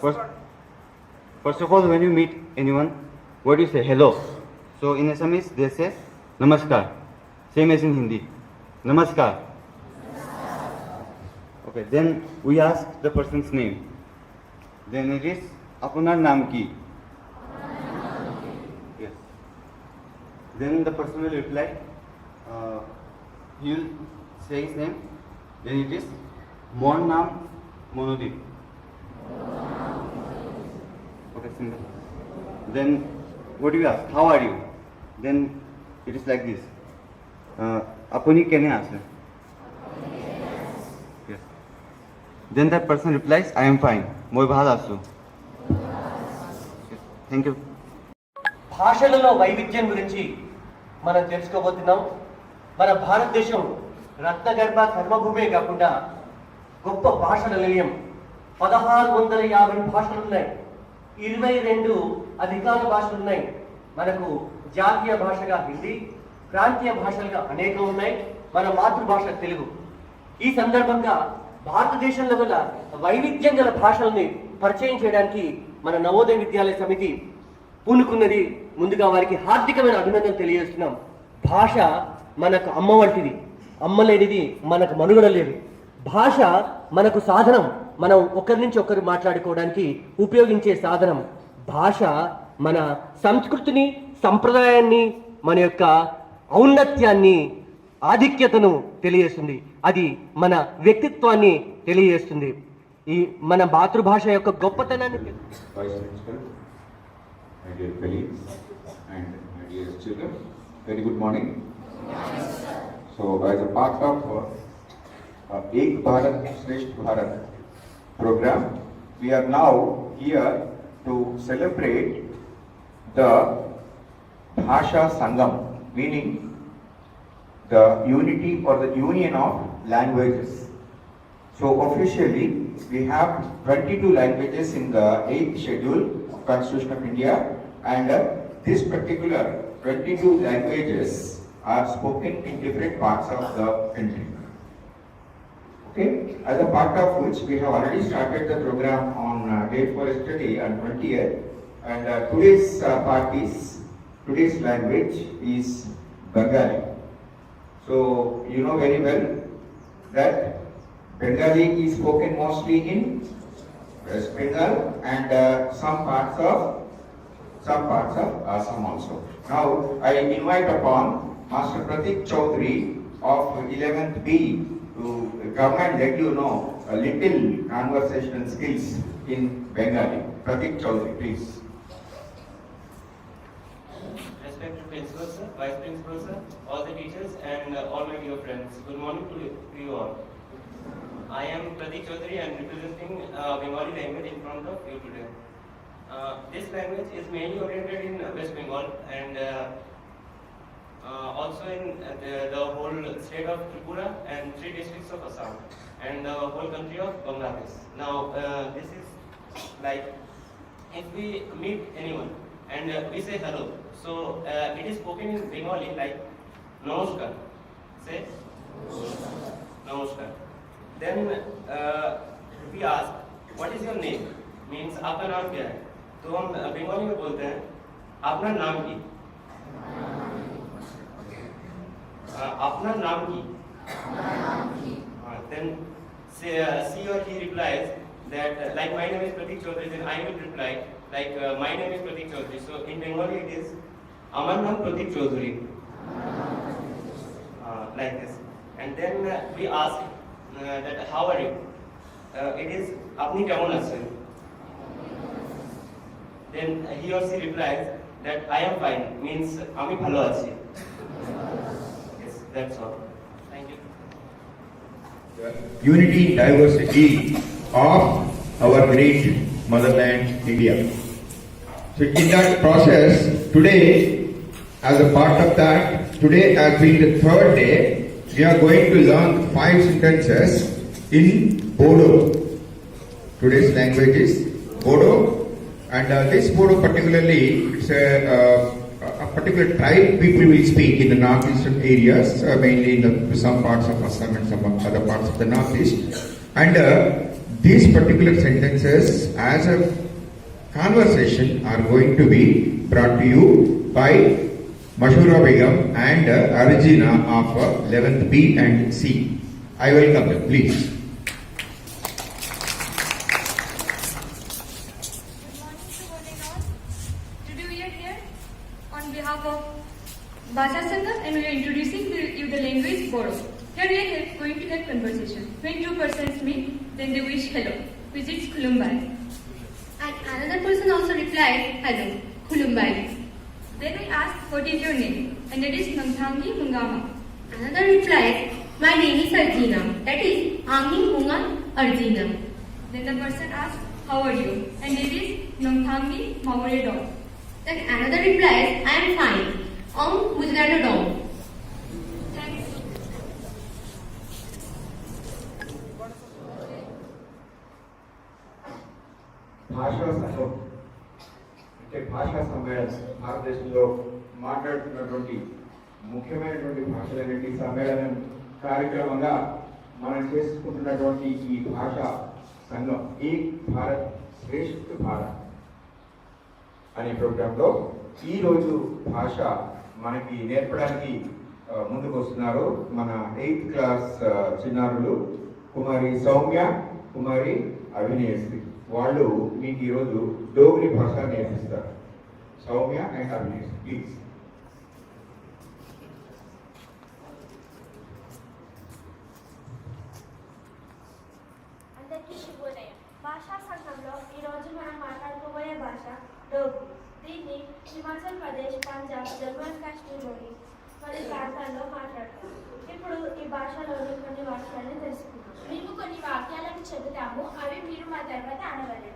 First, first of all, when you meet anyone, what do you say? Hello. So in Assamese, they say Namaskar. Same as in Hindi. Namaskar. Okay, then we ask the person's name. Then it is Apunar Naam Ki. Yes. Then the person will reply. He will say his name. Then it is Mon Naam Monodip. Okay, simple. Then what do you ask? How are you? Then it is like this. Apuni kene ase? Yes. Then that person replies, I am fine. Moi bhal asu. Thank you. భాషలలో వైవిధ్యం గురించి మనం తెలుసుకోబోతున్నాం. మన భారతదేశం రత్నగర్భ కర్మభూమే కాకుండా గొప్ప భాషల నిలయం. 1650 భాషలున్నాయి. 22 అధికార భాషలున్నాయి. మనకు జాతీయ భాషగా హిందీ, ప్రాంతీయ భాషలుగా అనేకం ఉన్నాయి. మన మాతృభాష తెలుగు. ఈ సందర్భంగా భారతదేశంలో గల వైవిధ్యం గల భాషల్ని పరిచయం చేయడానికి మన నవోదయ విద్యాలయ సమితి పూనుకున్నది. ముందుగా వారికి హార్దికమైన అభినందనలు తెలియజేస్తున్నాం. భాష మనకు అమ్మ వంటిది. అమ్మ లేనిది మనకు మనుగడ లేదు. భాష మనకు సాధనం. మనం ఒకరి నుంచి ఒకరు మాట్లాడుకోవడానికి ఉపయోగించే సాధనం. భాష మన సంస్కృతిని, సంప్రదాయాన్ని, మన యొక్క ఔన్నత్యాన్ని, ఆధిక్యతను తెలియజేస్తుంది. అది మన వ్యక్తిత్వాన్ని తెలియజేస్తుంది. ఈ మన మాతృభాష యొక్క గొప్పతనాన్ని. Vice Principal, my dear colleagues and my dear children, very good morning. So as a part of Ek Bharat Shresth Bharat program, we are now here to celebrate the Bhasha Sangam, meaning the unity or the union of languages. So officially, we have 22 languages in the 8th schedule of Constitution of India, and this particular 22 languages are spoken in different parts of the country. Okay, as a part of which we have already started the program on date for yesterday on 20th, and today's language is Bengali. So you know very well that Bengali is spoken mostly in West Bengal and some parts of Assam also. Now I invite upon Master Pratik Chaudhary of 11th B to come and let you know a little conversational skills in Bengali. Pratik Chaudhary, please. Respected Principal Sir, Vice Principal Sir, all the teachers and all my dear friends, good morning to you all. I am Pratik Chaudhary and representing Bengali language in front of you today. This language is mainly oriented in West Bengal and also in the whole state of Tripura and 3 districts of Assam and the whole country of Bangladesh. Now this is like if we meet anyone and we say hello, so it is spoken in Bengali like Namaskar. Say Namaskar. Then we ask what is your name, means आपका नाम क्या है. तो हम बंगाली में बोलते हैं अपना नाम की. अपना नाम की. Then she or he replies that like my name is Pratik Chaudhary, then I will reply like my name is Pratik Chaudhary. So in Bengali it is Amar naam Pratik Chaudhary. Like this. And then we ask that how are you? It is apni kemon achen? Then he or she replies that I am fine, means ami bhalo achi. Yes, that's all. Thank you. Unity, diversity of our great motherland, India. So in that process, today, as a part of that, today has been the 3rd day, we are going to learn 5 sentences in Bodo. Today's language is Bodo, and this Bodo particularly, it's a particular tribe people will speak in the northeastern areas, mainly in some parts of Assam and some other parts of the northeast. And these particular sentences as a conversation are going to be brought to you by Mashura Begum and Arjuna of 11th B and C. I welcome them, please. Good morning to one and all. Today we are here on behalf of Bhasha Sangam and we are introducing you the language Bodo. Here we are going to have conversation. When two persons meet, then they wish hello, which is Khulumbai. And another person also replies, hello, Khulumbai. Then we ask, what is your name? And that is Namthangi Mungama. Another replies, my name is Arjuna. That is Ami Munga Arjuna. Then the person asks, how are you? And it is Namthangi Mamoredon. Then another replies, I am fine. Mujrado Dom. Thanks. భాషా సంఘం అంటే భాషా సమ్మేళనం భారతదేశంలో మాట్లాడుతున్నటువంటి ముఖ్యమైనటువంటి భాషలన్నింటి సమ్మేళనం కార్యక్రమంగా మనం చేసుకుంటున్నటువంటి ఈ భాషా సంఘం ఏక్ భారత్ శ్రేష్ఠ భారత్ అనే ప్రోగ్రాంలో ఈరోజు భాష మనకి నేర్పడానికి ముందుకు వస్తున్నారు మన 8th క్లాస్ చిన్నారులు కుమారి సౌమ్య కుమారి అభినయశ్రీ. వాళ్ళు మీకు ఈరోజు డోగ్రీ భాష నేర్పిస్తారు. Soumya and Abhinayasri please. అందరికీ శుభోదయం. భాషా సంఘంలో ఈరోజు మనం మాట్లాడుకోబోయే భాష డోగ్రీ. దీన్ని హిమాచల్ ప్రదేశ్, పంజాబ్, జమ్మూ అండ్ కాశ్మీర్లోని కొన్ని ప్రాంతాల్లో మాట్లాడతారు. ఇప్పుడు ఈ భాషలోని కొన్ని వాక్యాలను తెలుసుకుందాం. మేము కొన్ని వాక్యాలను చెబుతాము, అవి మీరు మా తర్వాత అనగలరు.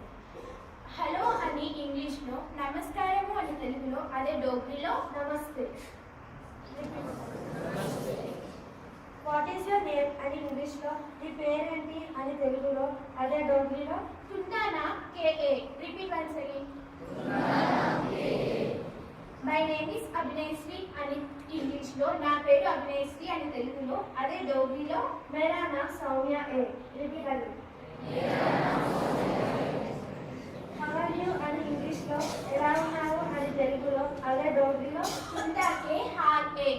హలో అని ఇంగ్లీష్లో, నమస్కారము అని తెలుగులో, అదే డోగ్రీలో నమస్తే. వాట్ ఈస్ యువర్ నేమ్ అని ఇంగ్లీష్లో, నీ పేరేంటి అని తెలుగులో, అదే డోగ్రీలో తుందానా కేఏ. Repeat once again. My name is Abhinayashri అని ఇంగ్లీష్లో, నా పేరు అభినయశ్రీ అని తెలుగులో, అదే డోగ్రీలో మేరా నా సౌమ్య ఏ. Repeat again. How are you అని ఇంగ్లీష్లో, ఎలా ఉన్నావు అని తెలుగులో, అదే డోగ్రీలో తుందా కే హాల్ ఏ.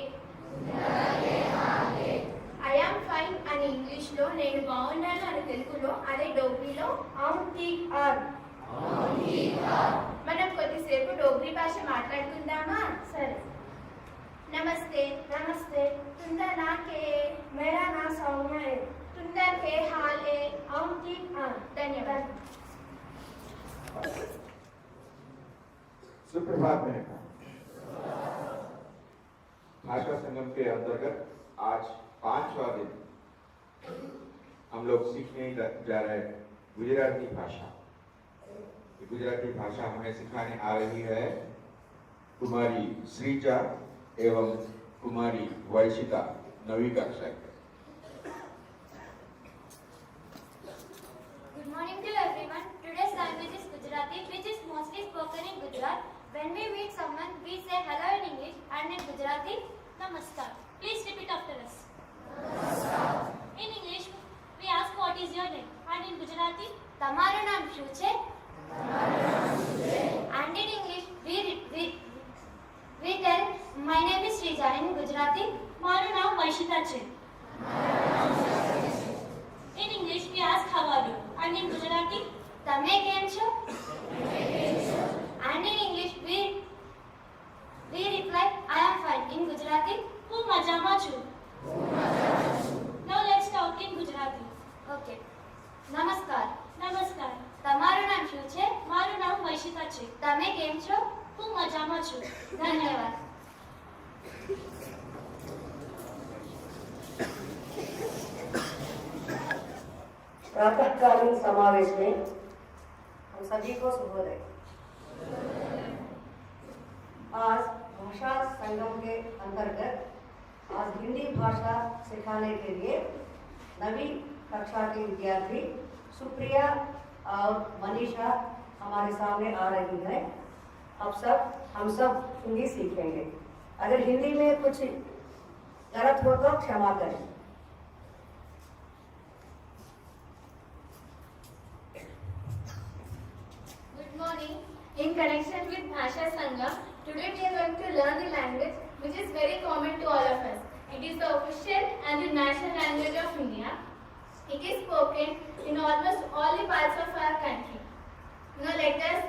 ఐ యామ్ ఫైన్ అని ఇంగ్లీష్లో, నేను బాగున్నాను అని తెలుగులో, అదే డోగ్రీలో ఆమ్ ఠీక్ ఆర్. మనం కొద్దిసేపు డోగ్రీ భాష మాట్లాడుకుందామా? సరే. నమస్తే. నమస్తే. తుందా నా కే. మేరా నా సౌమ్య ఏ. తుందా కే హాల్ ఏ. ఆమ్ ఠీక్ ఆర్. ధన్యవాదాలు. सुप्रभात में भाषा संगम के अंतर्गत आज 5वां दिन हम लोग सीखने जा रहे हैं गुजराती भाषा। गुजराती भाषा हमें सिखाने आ रही है कुमारी श्रीजा एवं कुमारी वैशिका, 9वीं कक्षा के। Good morning to everyone. Today's language is Gujarati, which is mostly spoken in Gujarat. When we meet someone, we say hello in English and in Gujarati, Namaskar. Please repeat after us. Namaskar. In English, we ask what is your name, and in Gujarati, Tamaru naam શું છે? And in English, we tell my name is Srija. In Gujarati, મારું નામ વૈશિકા છે. In English, we ask how are you, and in Gujarati, તમે કેમ છો? And in English, we reply, I am fine. In Gujarati, હું મજામાં છું. Now let's talk in Gujarati. Okay. નમસ્કાર. નમસ્કાર. તમારું નામ શું છે? મારું નામ વૈશિકા છે. તમે કેમ છો? હું મજામાં છું. ધન્યવાદ. प्रातःकालीन समावेश में हम सभी को शुभोदय। आज भाषा संगम के अंतर्गत आज हिंदी भाषा सिखाने के लिए 9वीं कक्षा के विद्यार्थी सुप्रिया और मनीषा हमारे सामने आ रही है। हम सब हिंदी सीखेंगे। अगर हिंदी में कुछ गलत हो तो क्षमा करें। connection with Bhasha Sangam, today we are going to learn the language which is very common to all of us. It is the official and the national language of India. It is spoken in almost all the parts of our country. Now let us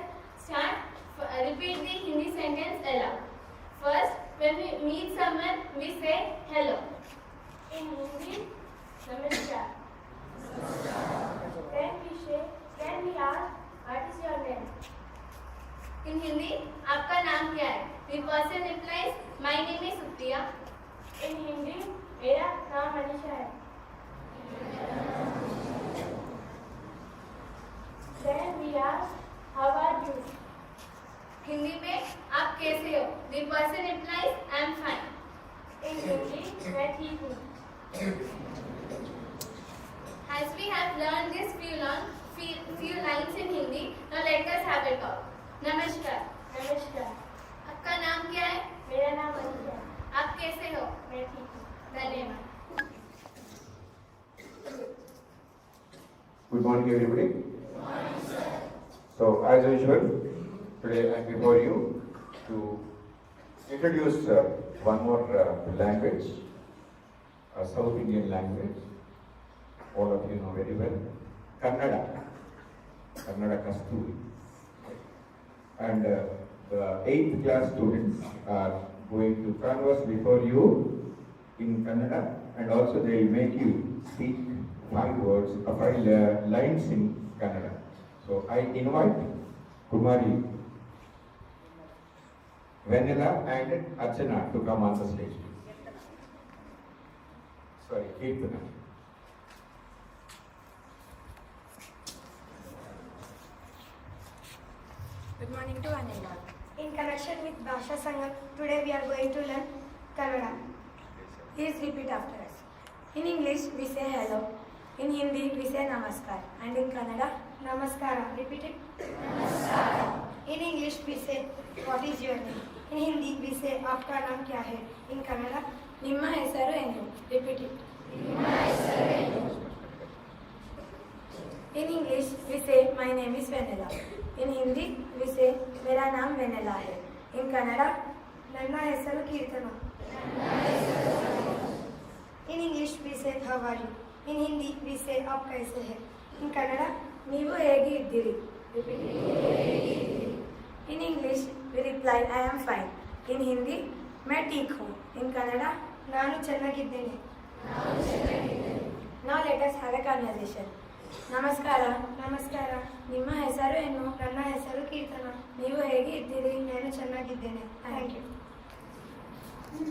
start. Repeat the Hindi sentence aloud. First, when we meet someone, we say hello. In Hindi, Namaskar. Then we ask, what is your name? In Hindi, आपका नाम क्या है? The person replies, my name is Supriya. In Hindi, मेरा नाम मनीषा है. Then we ask, how are you? Hindi में आप कैसे हो? The person replies, I am fine. In Hindi, मैं ठीक हूँ. As we have learned this few lines in Hindi, now let us have a talk. नमस्कार. नमस्कार. आपका नाम क्या है? मेरा नाम मनीषा है. आप कैसे हो? मैं ठीक हूँ. धन्यवाद. Good morning, everybody. Good morning, sir. So, as usual, today I am before you to introduce one more language, a South Indian language. All of you know very well, Kannada. Kannada Kasturi. And the 8th class students are going to converse before you in Kannada, and also they will make you speak 5 words, 5 lines in Kannada. So I invite Kumari, Vanilla and Archana to come on the stage. Sorry, Kirtana. Good morning to one and all. In connection with Bhasha Sangam, today we are going to learn Kannada. Please repeat after us. In English, we say hello. In Hindi, we say namaskar. And in Kannada, namaskara. Repeat it. Namaskara. In English, we say, what is your name? In Hindi, we say, aapka naam kya hai? In Kannada, nimma hesaru enu. Repeat it. Nimma hesaru enu. In English, we say, my name is Vanilla. In Hindi, we say, मेरा नाम vanilla है. In Kannada, नन्ना हेसरू कीर्तना. In English, we say, how are you? In Hindi, we say, आप कैसे हैं? In Kannada, नीवु ಹೇಗೆ ಇದ್ದೀರಿ? In English, we reply, I am fine. In Hindi, मैं ठीक हूँ. In Kannada, ನಾನು ಚೆನ್ನಾಗಿದ್ದೇನೆ. Now let us have a conversation. ನಮಸ್ಕಾರ. ನಮಸ್ಕಾರ. ನಿಮ್ಮ ಹೆಸರು ಏನು? ನನ್ನ ಹೆಸರು ಕೀರ್ತನ. ನೀವು ಹೇಗೆ ಇದ್ದೀರಿ? ನಾನು ಚೆನ್ನಾಗಿದ್ದೇನೆ. Thank you.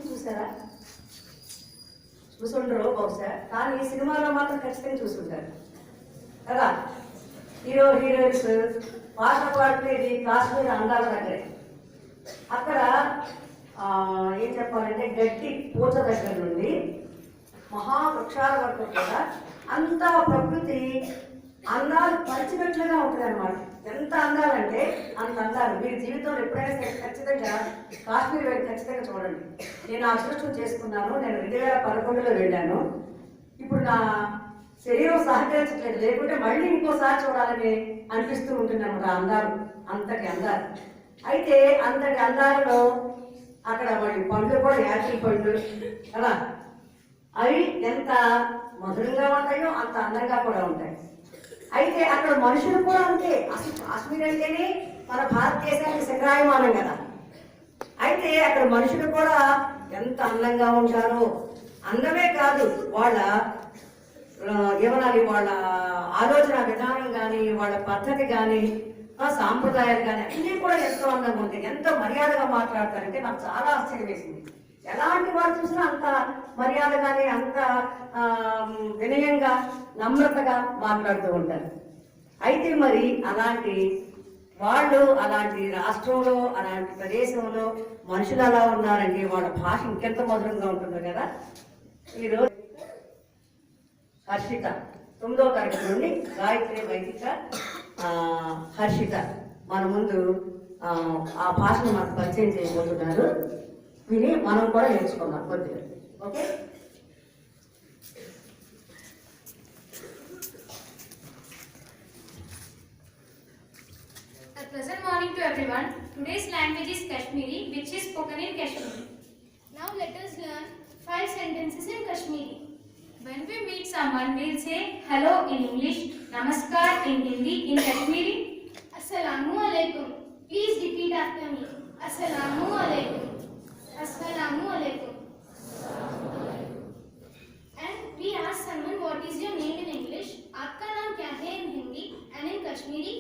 చూసారా? చూసుండరు బహుశా, కానీ ఈ సినిమాలో మాత్రం ఖచ్చితంగా చూసుంటారు కదా. హీరో హీరోయిన్స్ పాట పాడేది కాశ్మీర్ అందాల దగ్గరే. అక్కడ ఏం చెప్పాలంటే గట్టి పూజ దగ్గర నుండి మహావృక్షాల వరకు కూడా అంతా ప్రకృతి అందాలు పంచినట్లుగా ఉంటుంది అనమాట. ఎంత అందాలంటే అంత అందాలు. మీరు జీవితంలో ఎప్పుడైనా సరే ఖచ్చితంగా కాశ్మీర్ వెళ్ళి ఖచ్చితంగా చూడండి. నేను అదృష్టం చేసుకున్నాను. నేను 2011లో వెళ్ళాను. ఇప్పుడు నా శరీరం సహకరించట్లేదు, లేకుంటే మళ్ళీ ఇంకోసారి చూడాలని అనిపిస్తూ ఉంటుంది అనమాట. అందాలు, అంతటి అందాలు. అయితే అంతటి అందాలలో అక్కడ మళ్ళీ పండ్లు కూడా యాపిల్ పండ్లు కదా, అవి ఎంత మధురంగా ఉంటాయో అంత అందంగా కూడా ఉంటాయి. అయితే అక్కడ మనుషులు కూడా అంతే. అసలు కాశ్మీర్ అంటేనే మన భారతదేశానికి సంగ్రాయమానం కదా. అయితే అక్కడ మనుషులు కూడా ఎంత అందంగా ఉంటారో. అందమే కాదు, వాళ్ళ ఏమనాలి, వాళ్ళ ఆలోచన విధానం కానీ, వాళ్ళ పద్ధతి కానీ, సాంప్రదాయాలు కానీ అన్నీ కూడా ఎంతో అందంగా ఉంటాయి. ఎంతో మర్యాదగా మాట్లాడతారంటే నాకు చాలా ఆశ్చర్యం వేసింది. ఎలాంటి వారు చూసినా అంత మర్యాదగానే, అంత వినయంగా, నమ్రతగా మాట్లాడుతూ ఉంటారు. అయితే మరి అలాంటి వాళ్ళు, అలాంటి రాష్ట్రంలో, అలాంటి ప్రదేశంలో మనుషులు అలా ఉన్నారంటే వాళ్ళ భాష ఇంకెంత మధురంగా ఉంటుందో కదా. ఈరోజు హర్షిత 9వ తరగతి నుండి గాయత్రి వైదిక హర్షిత మన ముందు ఆ భాషను మనకు పరిచయం చేయబోతున్నారు. విని మనం కూడా నేర్చుకుందాం కొద్దిగా. Okay. A pleasant morning to everyone. Today's language is Kashmiri, which is spoken in Kashmir. Now let us learn 5 sentences in Kashmiri. When we meet someone, we'll say hello in English, namaskar in Hindi, in Kashmiri. Assalamu alaikum. Please repeat after me. Assalamu alaikum. Assalamu alaikum. And we ask someone what is your name in English. आपका नाम क्या है in Hindi and in Kashmiri.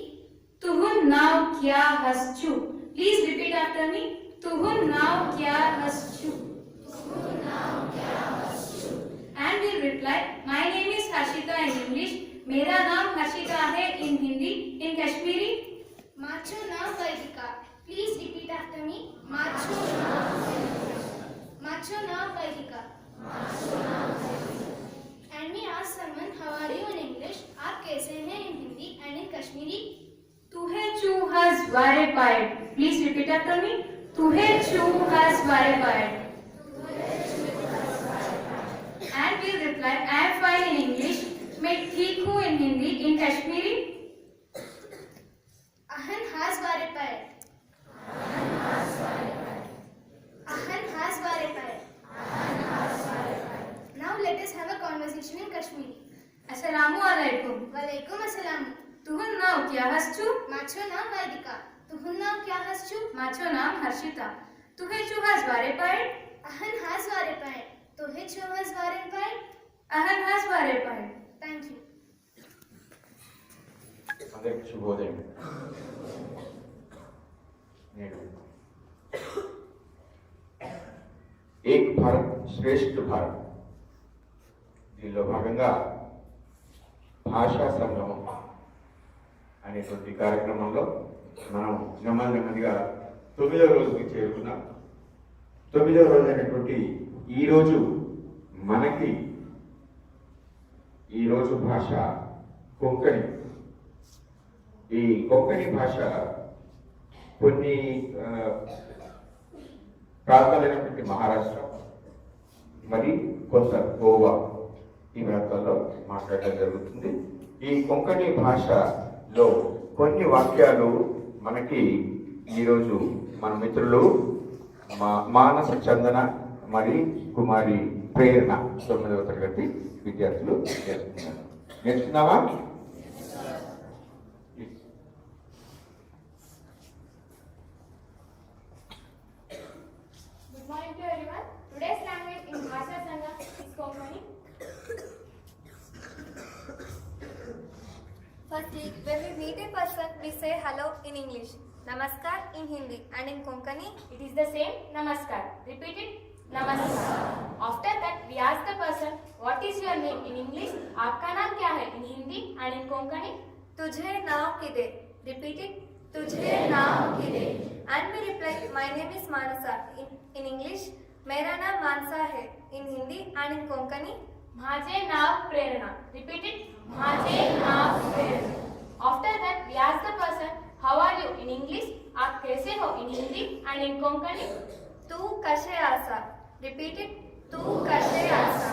Tuhun now kya haschu. Please repeat after me. Tuhun now kya haschu. And we'll reply, my name is Harshita in English. मेरा नाम हर्षिता है in Hindi, in Kashmiri. Macho naam Vaidika. Please repeat after me. Macho naam Vaidika. And we ask someone how are you in English. आप कैसे हैं in Hindi and in Kashmiri. तुहे चू has verified. Please repeat after me. तुहे चू has verified. And we'll reply, I am fine in English. मैं ठीक हूँ in Hindi, in Kashmiri. Ahan has verified. Ahan has verified. Now let us have a conversation in Kashmiri. Assalamu alaikum. Walaikum assalam. तुहन नाम क्या हस्चू? Macho naam Vaidika. Tuhun naam kya haschu? Macho नाम हर्षिता. तुहे चू has verified. Ahan has verified. Tohe chu has verified. On has verified. Thank you. అందరికి శుభోదయం. నేను ఏక్ భారత్ శ్రేష్ఠ భారత్ దీనిలో భాగంగా భాషా సంగమం అనేటువంటి కార్యక్రమంలో మనం నెమ్మదిగా 9వ రోజుకి చేరుకున్నాం. 9వ రోజు అనేటువంటి ఈరోజు మనకి ఈరోజు భాష కొంకణి. ఈ కొంకణి భాష కొన్ని ప్రాంతాలైనటువంటి మహారాష్ట్ర మరి కొంత గోవా ఈ ప్రాంతాల్లో మాట్లాడడం జరుగుతుంది. ఈ కొంకణి భాషలో కొన్ని వాక్యాలు మనకి ఈరోజు మన మిత్రులు మానస చందన మరి కుమారి ప్రేరణ 9వ తరగతి విద్యార్థులు నేర్చుకున్నారు. నేర్చుకున్నావా? Good morning to everyone. Today's language in Bhasha Sangam is Konkani. Firstly, when we meet a person, we say hello in English, namaskar in Hindi, and in Konkani, It is the same Namaskar. Repeat it. Namaskar. After that, we ask the person, what is your name in English? आपका नाम क्या है in Hindi and in Konkani? tujhe naam kide. Repeat it. Tujhe naam kide. And we reply, my name is Manasa. In English, मेरा नाम मानसा है. In Hindi and in Konkani, माझे नाव प्रेरणा. Repeat it. माझे नाव प्रेरणा. After that, we ask the person, how are you in English? आप कैसे हो in Hindi and in Konkani? तू कशे आसा. Repeat it. तू कशे आसा.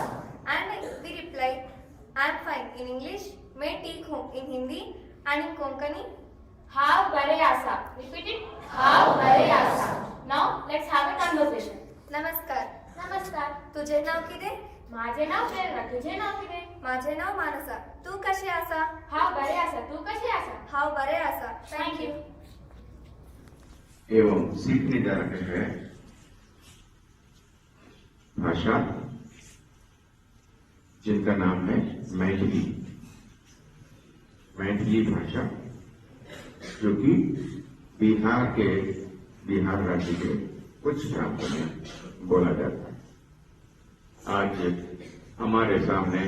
And we reply, I am fine. In English, मैं ठीक हूँ. In Hindi and in Konkani, How bare asa. Repeat it. How bare asa. Now let's have a conversation. नमस्कार. नमस्कार. तुझे नाव किदे? माझे नाव प्रेरणा. तुझे नाव किती? माझे नाव मानसा. तू कशी आसा? How bare asa. तू कशी आसा? हाव बरे आसा. Thank you. एवं सीखने जा रहे हैं भाषा जिनका नाम है मैथिली. मैथिली भाषा जो कि बिहार राज्य के कुछ प्रांतों में बोला जाता है. आज हमारे सामने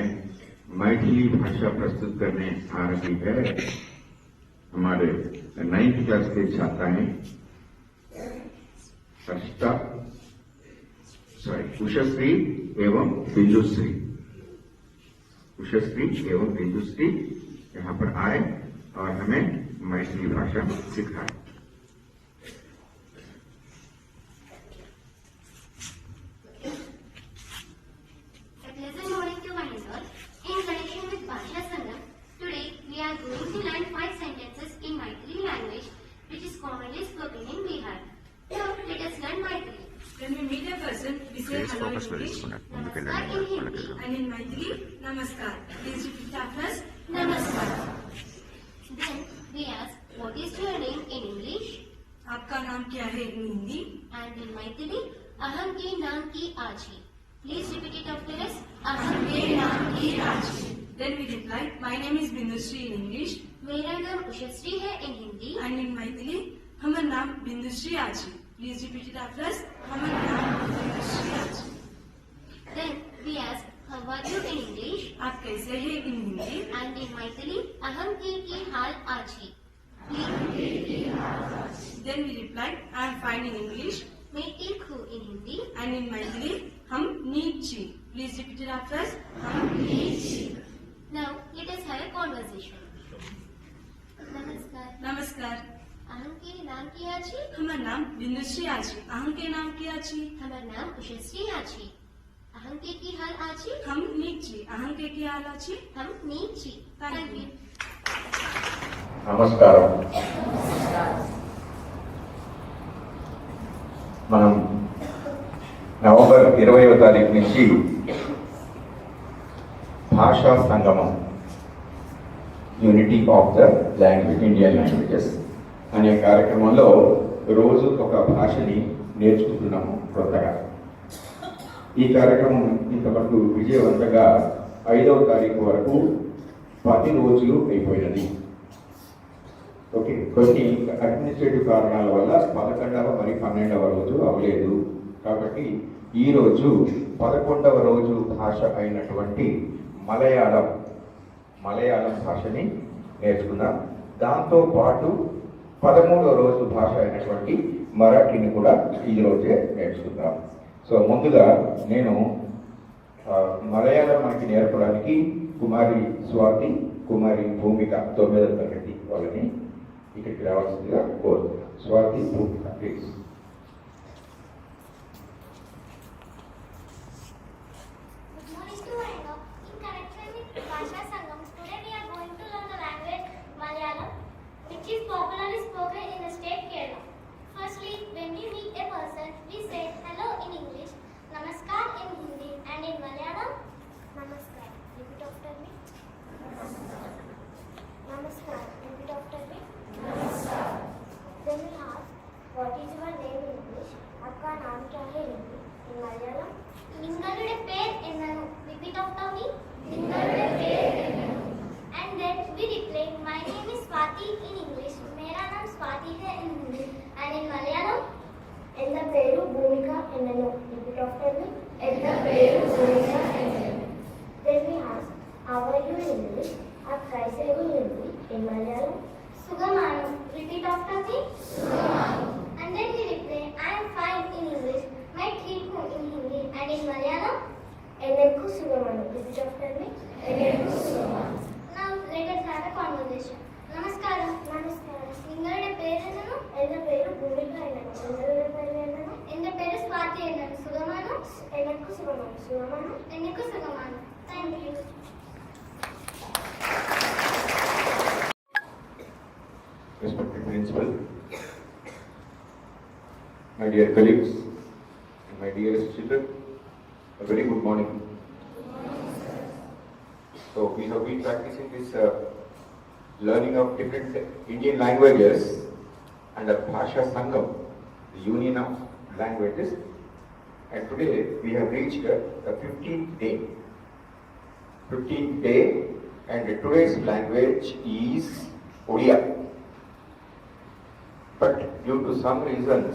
मैथिली भाषा प्रस्तुत करने आ रही है हमारे 9th क्लास के छात्राएं हर्षिता उषश्री एवं बिंदुश्री. उषश्री एवं बिंदुश्री यहाँ पर आए और हमें मैथिली भाषा सिखाए. A pleasant morning to one and all. In connection with Bhasha Sangam, today we are going to learn 5 sentences in Maithili language which is commonly spoken in Bihar. రివర్స్లో తీసుకున్నారు ముందుకెళ్ళండి వాళ్ళకి And in Maithili, Namaskar. Please repeat after us. Namaskar. Then we ask, what is your name in English? आपका नाम क्या है in Hindi? And in Maithili, aham ke naam ki aaji. Please repeat it after us. Aham ke naam ki aaji. Then we reply, my name is Bindushree in English. मेरा नाम उषश्री है in Hindi. And in Maithili, हमारा नाम Bindushree आजी. Please repeat it after us. हमारा नाम Bindushree आजी. Then we ask, how are you in English? आप कैसे हैं in Hindi? And in Maithili, aham ki hal aaji. Then we reply, I am fine in English. मैं ठीक हूँ in Hindi. And in Maithili, हम नीक छी. Please repeat it after us. हम नीक छी. Now let us have a conversation. नमस्कार. नमस्कार. अहम के नाम की आजी. हमारा नाम बिंदुश्री आजी. अहम के नाम की आजी. हमारा नाम उषश्री आजी. अहम के की हाल आजी. हम नीक छी. अहम के की हाल आजी. हम नीक छी. Thank you. నమస్కారం. మనం నవంబర్ 20వ తారీఖు నుంచి భాషా సంగమం unity of the language Indian languages అనే కార్యక్రమంలో రోజు ఒక భాషని నేర్చుకుంటున్నాము కొత్తగా. ఈ కార్యక్రమం ఇంతవరకు విజయవంతంగా 5వ తారీఖు వరకు 10 రోజులు అయిపోయినది. ఓకే, కొన్ని అడ్మినిస్ట్రేటివ్ కారణాల వల్ల 11వ మరి 12వ రోజు అవ్వలేదు. కాబట్టి ఈరోజు 11వ రోజు భాష అయినటువంటి మలయాళం భాషని నేర్చుకుందాం. దాంతో పాటు 13వ రోజు భాష అయినటువంటి మరాఠీని కూడా ఈరోజే నేర్చుకుందాం. సో ముందుగా నేను మలయాళం మనకి నేర్పడానికి కుమారి స్వాతి, కుమారి భూమిక 9వ తరగతి వాళ్ళని ఇక్కడికి రావాల్సిందిగా కోరుతున్నాను. స్వాతి, భూమిక please. Good morning to all. In connection with Bhasha Sangam, today we are going to learn the language Malayalam, which is popularly spoken in the state Kerala. Firstly, when we meet a person, we say hello in English, Namaskar in Hindi, and in Malayalam, Namaskar. Repeat after me. Namaskar. Repeat after me. Namaskar. Then we ask, what is your name in English? आपका नाम क्या है Hindi? In Malayalam, നിങ്ങളുടെ പേര് എന്താണ്? Repeat after me. നിങ്ങളുടെ പേര് എന്താണ്? And then we reply, my name is Swati in English. मेरा नाम स्वाति है in Hindi. And in Malayalam, എൻ്റെ പേര് ഭൂമിക എന്നാണ്? Repeat after me. എൻ്റെ പേര് ഭൂമിക എന്നാണ്. Then we ask, how are you in English? आप कैसे हो हिंदी? In Malayalam, സുഖമാണോ? Repeat after me. സുഖമാണോ. And then we reply, I am fine in English. मैं ठीक हूँ in Hindi. And in Malayalam, एनेकु सुगमानु. Repeat after me. एनेकु सुगमानु. Now let us have a conversation. നമസ്കാരം. നമസ്കാരം. നിങ്ങളുടെ പേര് എന്താണ്? എൻ്റെ പേര് ഭൂമിക എന്നാണ്. നിങ്ങളുടെ പേര് എന്താണ്? എൻ്റെ പേര് സ്വാതി എന്നാണ്. സുഖമാണോ? എനക്കു സുഖമാണു. സുഖമാണോ? എനക്കു സുഖമാണു. Thank you. Respected principal, my dear colleagues, and my dearest children, a very good morning. So we have been practicing this learning of different Indian languages under Bhasha Sangam, the Union of Languages, and today we have reached the 15th day. 15th day, and today's language is Odia. But due to some reasons,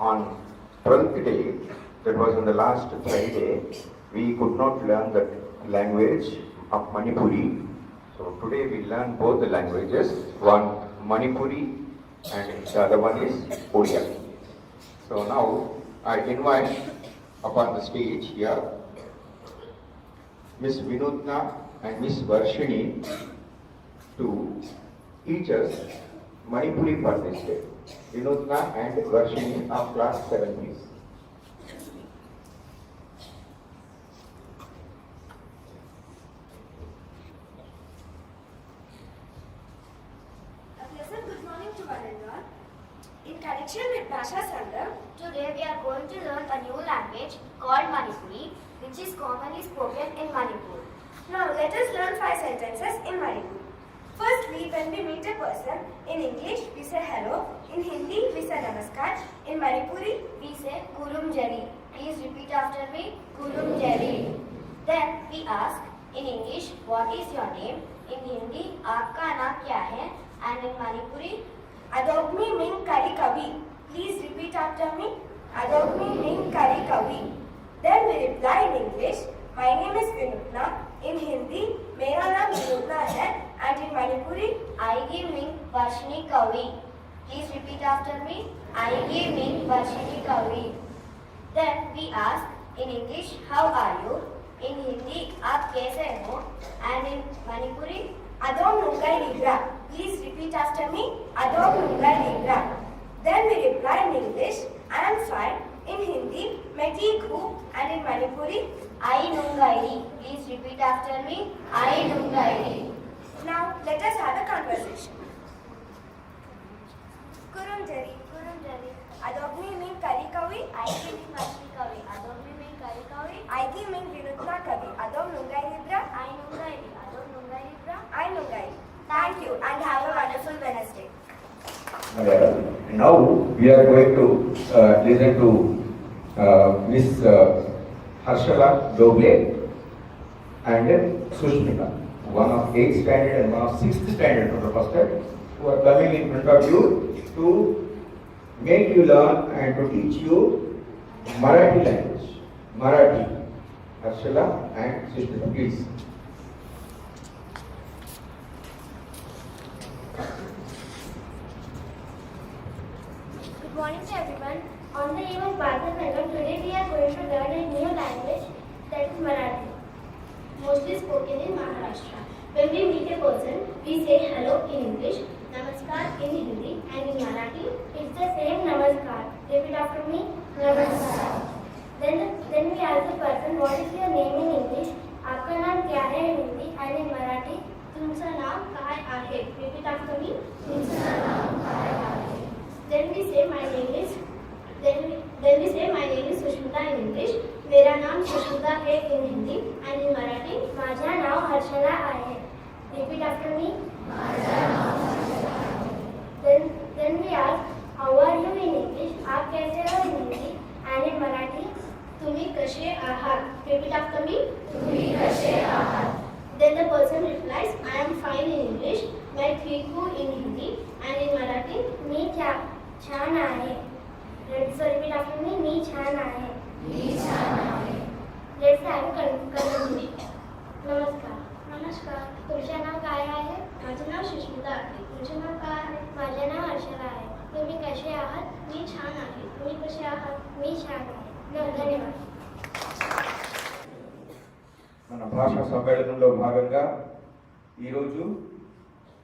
on 12th day, that was on the last Friday, we could not learn that language of Manipuri. So today we learn both the languages, one Manipuri and the other one is Odia. So now I invite upon the stage here Miss Vinodna and Miss Varshini to teach us Manipuri for this day. Vinodna and Varshini of class 7, please. A pleasant good morning to one and all. In connection with Bhasha Sangam, Today we are going to learn a new language called Manipuri, which is commonly spoken in Manipur. now let us learn 5 sentences in Manipuri. Firstly, when we meet a person, in English we say hello, in Hindi we say namaskar, in Manipuri We say Kurum Jari. Please repeat after me. Kurum Jari. Then we ask in English, what is your name? In Hindi, आपका नाम क्या है? And in Manipuri, Adogmi Ming Kari Kavi. Please repeat after me. Adogmi Ming Kari Kavi. Then we reply in English, my name is Vinutna. In Hindi, मेरा नाम विनुतना है. And in Manipuri, I give me Varshini Kavi. Please repeat after me. I give me Varshini Kavi. Then we ask in English, how are you? In Hindi, आप कैसे हो? And in Manipuri, Adom Nungai Nigra. Please repeat after me. Adom Nungai Nigra. Then we reply in English, I am fine. In Hindi, मैं ठीक हूँ. And in Manipuri, I Nungairi. Please repeat after me. I Nungairi. now let us have a conversation. Kurum Jari. Kurum Jari. Adogmi Ming Kari Kavi. I give me Varshini Kavi. Adormi me Kari Kavi. Aigi Ming Vinutna Kavi. Adom Nungai Nidra. I Nungairi. Ador Nungairi Bra. I Nungai. Thank you and have a wonderful Wednesday. Now we are going to listen to Miss Harshala Doble and Sushmita, one of 8th standard and one of 6th standard for the first time, who are coming in front of you to make you learn and to teach you Marathi language. Marathi. Harshala and Sushmita, please. Good morning to everyone. On the eve of Bhasha Sangam, today we are going to learn a new language that is Marathi, mostly spoken in Maharashtra. When we meet a person, we say hello in English, namaskar in Hindi, and in Marathi, it's the same namaskar. Repeat after me, namaskar. Then we ask the person, what is your name in English? आपका नाम क्या है in Hindi, and in Marathi, तुमचं नाव काय आहे? Repeat after me, तुमचं नाव काय आहे? Then we say my name is Sushmita in English. मेरा नाम सुष्मिता है in Hindi, and in Marathi, माझा नाव हर्षला आहे. Repeat after me. माझा नाव हर्षला आहे. Then we ask, how are you in English? आप कैसे हो in Hindi, and in Marathi, तुम्ही कसे आहात? Repeat after me. तुम्ही कसे आहात? Then the person replies, I am fine in English. मैं ठीक हूँ in Hindi, and in Marathi, मी छान आहे. So repeat after me. मी छान आहे. मी छान आहे. Let's have a conversation. नमस्कार. नमस्कार. तुमचे नाव काय आहे? माझे नाव सुष्मिता आहे. तुमचे नाव काय आहे? माझे नाव हर्षला आहे. तुम्ही कसे आहात? मी छान आहे. तुम्ही कसे आहात? मी छान आहे. धन्यवाद. మన భాషా సమ్మేళనంలో భాగంగా ఈరోజు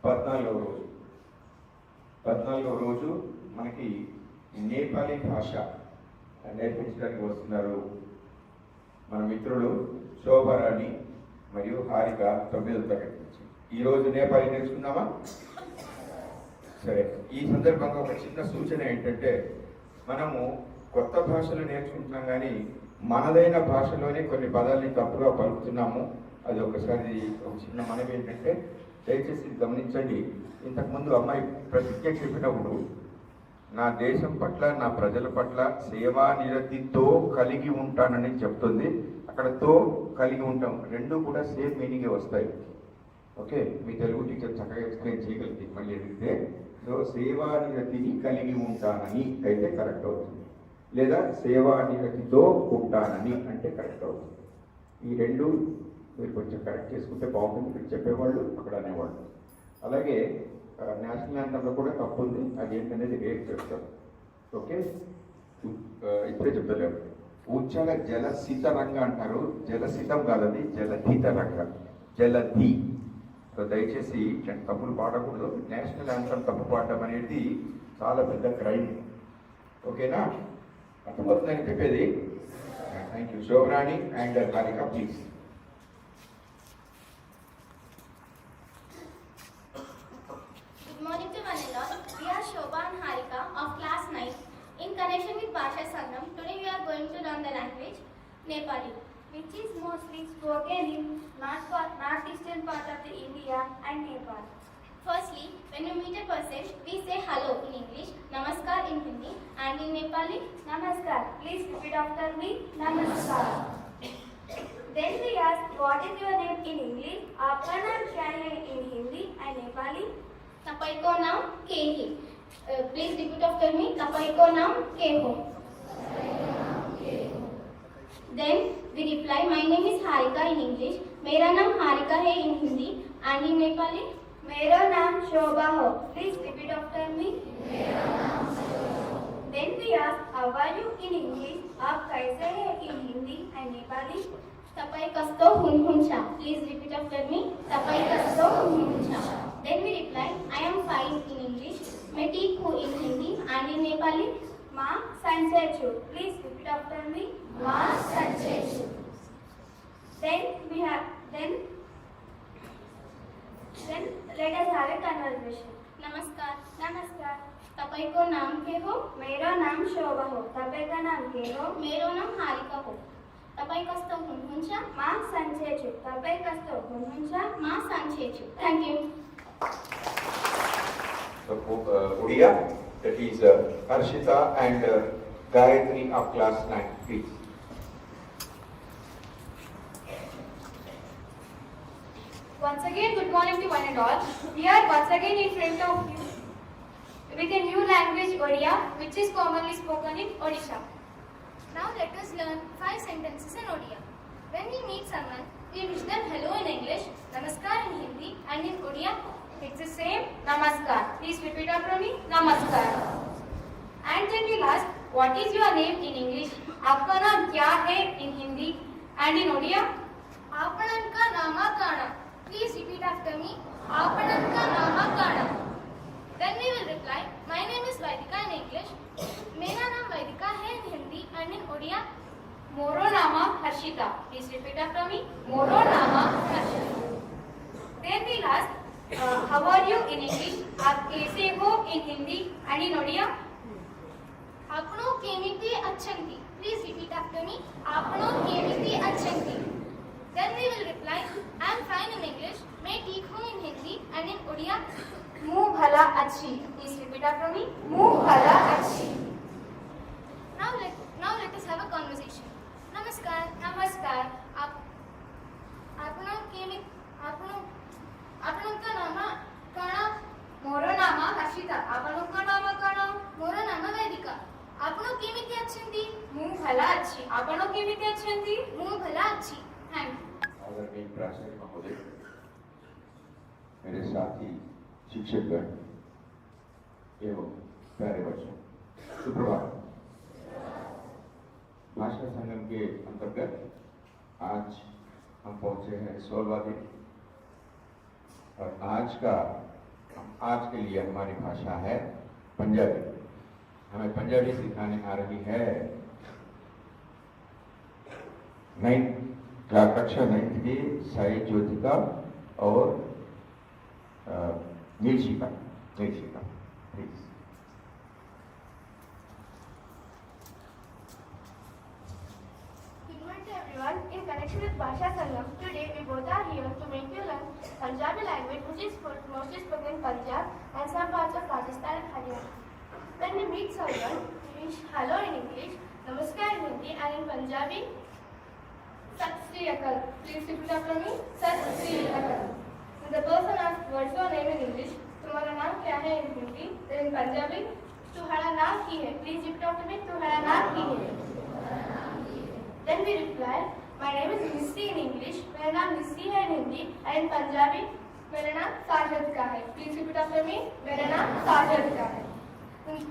14వ రోజు మనకి నేపాలీ భాష నేర్పించడానికి వస్తున్నారు మన మిత్రులు శోభారాణి మరియు హారిక 9వ తరగతి నుంచి. ఈరోజు నేపాలీ నేర్చుకుందామా? సరే, ఈ సందర్భంగా ఒక చిన్న సూచన ఏంటంటే, మనము కొత్త భాషలు నేర్చుకుంటున్నాం కానీ మనదైన భాషలోనే కొన్ని పదాలని తప్పుగా పలుకుతున్నాము. అది ఒకసారి ఒక చిన్న మనవి ఏంటంటే, దయచేసి గమనించండి. ఇంతకుముందు అమ్మాయి ప్రతిజ్ఞ చెప్పినప్పుడు నా దేశం పట్ల, నా ప్రజల పట్ల సేవా నిరతితో కలిగి ఉంటానని చెప్తుంది. అక్కడ తో కలిగి ఉంటాం, రెండు కూడా సేమ్ మీనింగే వస్తాయి. ఓకే, మీ తెలుగు టీచర్ చక్కగా ఎక్స్ప్లెయిన్ చేయగలిగింది. మళ్ళీ అడిగితే సో సేవా నిరతిని కలిగి ఉంటానని అయితే కరెక్ట్ అవుతుంది, లేదా సేవా నిరతితో ఉంటానని అంటే కరెక్ట్ అవుతుంది. ఈ రెండు మీరు కొంచెం కరెక్ట్ చేసుకుంటే బాగుంటుంది. ఇక్కడ చెప్పేవాళ్ళు, అక్కడ అనేవాళ్ళు. అలాగే నేషనల్ యాంథంలో కూడా తప్పు ఉంది, అది ఏంటనేది రేపు చెప్తారు. ఓకే, ఇప్పుడే చెప్తలేము. ఉజ్జల జలసిత రంగ అంటారు, జలసితం కాదని జలధీత రంగ, జలధి. సో దయచేసి తప్పులు పాడకూడదు. నేషనల్ యాంథం తప్పు పాడడం అనేది చాలా పెద్ద క్రైమ్. ఓకేనా? అర్థమవుతుందని చెప్పేది. Thank you. Shobha Rani and Harika, please. Good morning to one and all. We are Shobha and Harika of class Nepali, which is mostly spoken in northeastern part of the India and Nepal. Firstly, when you meet a person, we say hello in English, namaskar in Hindi, and in Nepali, namaskar. Please repeat after me, namaskar. Then we ask, what is your name in English? आपका नाम क्या है in Hindi and Nepali? तपाईँको नाम के है? Please repeat after me. तपाईँको नाम के हो? Then we reply, my name is Harika in English. मेरा नाम हारिका है in Hindi and in Nepali. मेरा नाम शोभा हो. Please repeat after me. Then we ask, how are you in English? आप कैसे हैं in Hindi and Nepali? तपाईँ कस्तो हुनुहुन्छ? Please repeat after me. तपाईँ कस्तो हुनुहुन्छ? Then we reply, I am fine in English. मैं ठीक हूँ in Hindi and in Nepali. म सन्चै छु. Please repeat after me. म सन्चै छु. Then let us have a conversation. नमस्कार. नमस्कार. तपाईको नाम के हो? मेरो नाम शोभा हो. तपाईका नाम के हो? मेरो नाम हारिका हो. तपाईँ कस्तो हुनुहुन्छ? म सन्चै छु. तपाईँ कस्तो हुनुहुन्छ? म सन्चै छु. Thank you. So, Odia, that is Harshita and Gayatri of class 9, please. Once again, good morning to one and all. We are once again in front of you with a new language, Odia, which is commonly spoken in Odisha. Now let us learn 5 sentences in Odia. When we meet someone, we wish them hello in English, namaskar in Hindi, and in Odia, it's the same, namaskar. Please repeat after me, namaskar. And then we'll ask, what is your name in English? आपका नाम क्या है in Hindi and in Odia? आपनन का नामा काना. Please repeat after me. आपनन का नामा काना. Then we will reply, my name is Vaidika in English. मेरा नाम वैदिका है in Hindi and in Odia. मोरो नामा Harshita. Please repeat after me. मोरो नामा Harshita. Then we'll ask, how are you in English? आप कैसे हो in Hindi and in Odia? आपनो केमिति अच्छंती. Please repeat after me. आपनो केमिति अच्छंती. Then we will reply, I am fine in English. मैं ठीक हूँ in Hindi and in Odia. मुँह भला अच्छी. Please repeat after me. मुँह भला अच्छी. Now let us have a conversation. नमस्कार. नमस्कार. आपनका नाम कण? मोरो नाम हर्षिता. आपनका नाम कण? मोरो नाम वैदिका. आपनो केमिति अच्छंती? मु भला अच्छी. आपनो केमिति अच्छंती? मु भला अच्छी. Thank you. आदरणीय प्राचार्य महोदय, मेरे साथी शिक्षकगण एवं प्यारे बच्चों, सुप्रभात। भाषा संगम के अंतर्गत आज हम पहुंचे हैं 16वां दिन और आज के लिए हमारी भाषा है पंजाबी। हमें पंजाबी सिखाने आ रही है कक्षा 9 की साई ज्योतिका और नीलशिखा please. In connection with Bhasha Sangam, today we both are here to make you learn Punjabi language, which is mostly spoken in Punjab and some parts of Rajasthan and Haryana. When we meet someone, we wish hello in English, namaskar in Hindi, and in Punjabi, Sat Sri Akal. Please repeat after me. Sat Sri Akal. When the person asks, what's your name in English? तुम्हारा नाम क्या है in Hindi? Then in Punjabi, तुम्हारा नाम की है. Please repeat after me. तुम्हारा नाम की है. Then we reply, my name is Missy in English, मेरा नाम मिस्सी है in Hindi, and in Punjabi, मेरा नाम साजद का है. Please repeat after me. मेरा नाम साजद का है.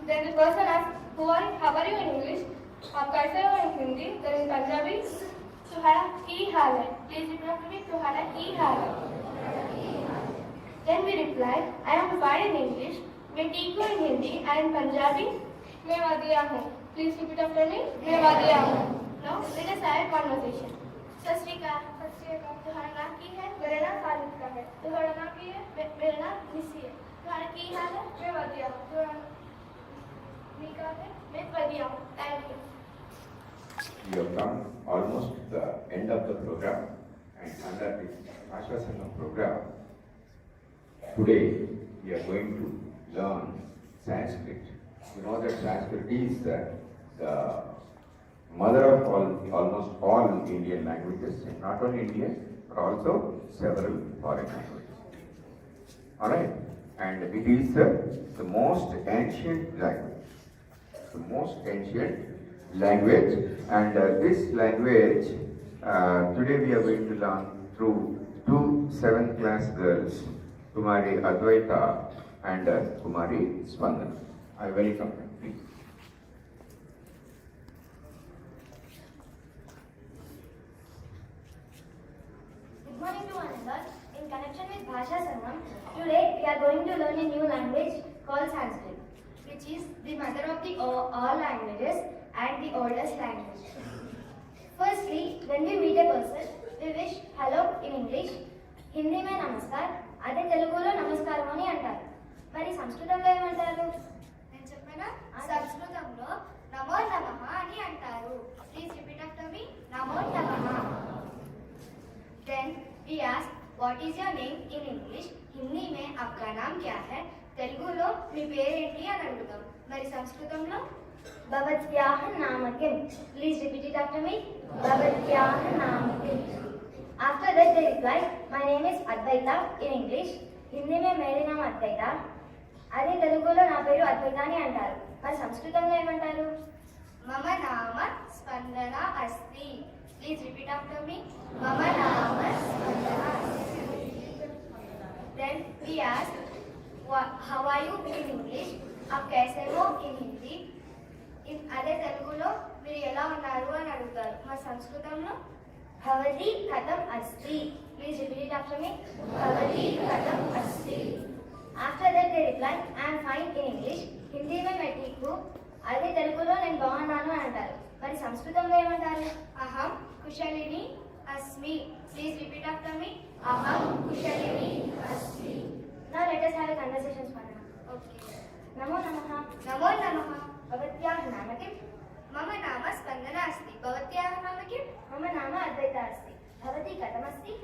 Then the person asks, how are you in English? आप कैसे हो in Hindi? Then in Punjabi, तुम्हारा की हाल है. Please repeat after me. तुम्हारा की हाल है. Then we reply, I am fine in English, मैं ठीक हूँ in Hindi, and in Punjabi, मैं वादिया हूँ. Please repeat after me. मैं वादिया हूँ. Now let us have a conversation. सत श्री अकाल. सत श्री अकाल. तुम्हारा नाम की है? मेरा नाम साजिद का है. तुम्हारा नाम की है? मेरा नाम निसी है. तुम्हारा की हाल है? मैं वादिया हूँ. तुम्हारा निका है? मैं वादिया हूँ. Thank you. we have come almost to the end of the program, and under this Bhasha Sangam program, today we are going to learn Sanskrit. You know that Sanskrit is the mother of almost all Indian languages, and not only Indian, but also several foreign languages. Alright, and it is the most ancient language. The most ancient language, and this language today we are going to learn through two 7th class girls, Kumari Advaita and Kumari Spandana. I welcome them, please. Good morning to one another. In connection with Bhasha Sangam, today we are going to learn a new language called Sanskrit, which is the mother of all languages and the oldest language. Firstly, when we meet a person, we wish hello in English, Hindi mein namaskar, అదే తెలుగులో నమస్కారం అని అంటారు. మరి సంస్కృతంలో ఏమంటారు? నేను చెప్పానా? సంస్కృతంలో నమో నమః అని అంటారు. ప్లీజ్ రిపీట్ ఆఫ్టర్ మీ. నమో నమః. Then we ask, what is your name in English? Hindi में आपका नाम क्या है? తెలుగులో మీ పేరేంటి అని అడుగుతాం. మరి సంస్కృతంలో భవత్యాః నామ కిం? ప్లీజ్ రిపీట్ ఇట్ ఆఫ్టర్ మీ. భవత్యాః నామ కిం. After that they reply, my name is Advaita in English. Hindi में मेरे नाम अद्वैता. అదే తెలుగులో నా పేరు అద్వైత అని అంటారు. మరి సంస్కృతంలో ఏమంటారు? మమ నామ స్పందన అస్తి. ప్లీజ్ రిపీట్ ఆఫ్టర్ మీ. మమ నామ స్పందన అస్తి. Then we ask, how are you in English? आप कैसे हो in Hindi? అదే తెలుగులో మీరు ఎలా ఉన్నారు అని అడుగుతారు. మరి సంస్కృతంలో భవతి కథం అస్తి. ప్లీజ్ రిపీట్ ఇట్ ఆఫ్టర్ మీ. భవతి కథం అస్తి. After that they reply, I am fine in English. Hindi में मैं ठीक हूँ. అదే తెలుగులో నేను బాగున్నాను అని అంటారు. మరి సంస్కృతంలో ఏమంటారు? అహం కుశలిని అస్మి. ప్లీజ్ రిపీట్ ఆఫ్టర్ మీ. అహం కుశలిని అస్మి. Now let us have a conversation, Spandana. Okay. నమో నమః. నమో నమః. భవత్యాః నామ కిం? మమ నామ స్పందన అస్తి. భవత్యాః నామ కిం? మమ నామ అద్వైత అస్తి. భవతి కథమస్తి?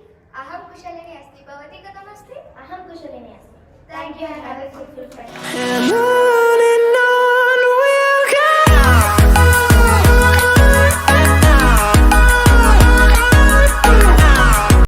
అహం కుశలిని అస్తి. భవతి కథమస్తి? అహం కుశలిని అస్తి. Thank you and have a fruitful friendship.